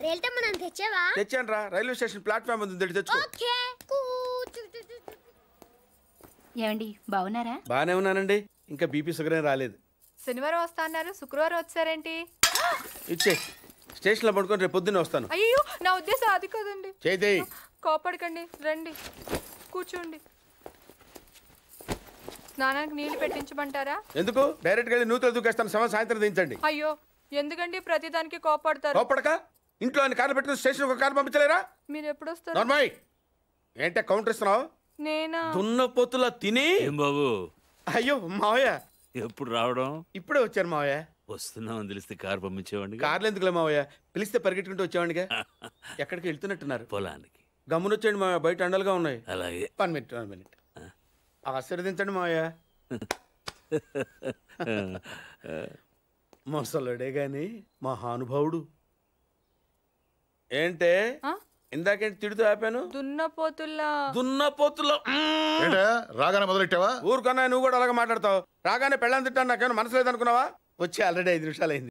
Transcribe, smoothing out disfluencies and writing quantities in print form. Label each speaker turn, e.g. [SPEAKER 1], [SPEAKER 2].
[SPEAKER 1] తెచ్చాను రా, railway station platform ఉంది, తెచ్చుకో.
[SPEAKER 2] ఏమండి బాగున్నారా?
[SPEAKER 1] బానే ఉన్నానండి, ఇంకా బీపీ షుగర్ ఏం రాలేదు.
[SPEAKER 3] శనివారం వస్తా అన్నారు, శుక్రవారం వచ్చారేంటి?
[SPEAKER 1] ఇచ్చే స్టేషన్ లో పడుకొని రేపు పొద్దున్నే వస్తాను.
[SPEAKER 3] అయ్యో నా ఉద్దేశం అది కాదండి.
[SPEAKER 1] చేయి.
[SPEAKER 3] కోపడకండి, రండి కూర్చోండి. స్నానానికి నీళ్లు పెట్టించమంటారా?
[SPEAKER 1] ఎందుకు? డైరెక్ట్ గా నూతులు దూకేస్తాను, సాయంత్రం దించండి.
[SPEAKER 3] అయ్యో ఎందుకండి ప్రతిదానికి కోపడతారు?
[SPEAKER 1] కోపడక ఇంట్లో అన్ని కార్లు పెట్టుకుని స్టేషన్ ఒక కారు పంపించలేరా?
[SPEAKER 3] మీరు ఎప్పుడు వస్తారు?
[SPEAKER 1] నార్మల్ ఏంటే కౌంటర్ ఇస్తున్నావు?
[SPEAKER 3] నేనా?
[SPEAKER 1] దున్నపోతులా తిని.
[SPEAKER 4] ఏం బాబు?
[SPEAKER 1] అయ్యో మావయ్య
[SPEAKER 4] ఎప్పుడు రావడం?
[SPEAKER 1] ఇప్పుడే వచ్చాను మావయ్య.
[SPEAKER 4] వస్తున్నామని తెలిస్తే కారు పంపించేవాడిని.
[SPEAKER 1] కార్లు ఎందుకులే మావయ్య, పిలిస్తే పరిగెట్టుకుంటూ వచ్చేవాడిగా. ఎక్కడికి వెళ్తున్నట్టున్నారు?
[SPEAKER 4] పొలానికి.
[SPEAKER 1] గమ్మునొచ్చేయండి మావయ్య, బయట అండలుగా ఉన్నాయి.
[SPEAKER 4] అలాగే.
[SPEAKER 1] 1 మినిట్ ఆశీర్వదించండి మావయ్య. మొసలుడే గాని మహానుభావుడు. ఏంటే ఇందాకేంటి తిడుతూ ఆపాను? దున్నపోతుల్లో
[SPEAKER 5] రాగానే మొదలెట్టావా?
[SPEAKER 1] ఊరుకన్నా, నువ్వు కూడా అలాగే మాట్లాడతావు. రాగానే పెళ్ళని తిట్టాను, నాకేమైనా మనసు లేదనుకున్నావా? వచ్చి ఆల్రెడీ 5 నిమిషాలు అయింది.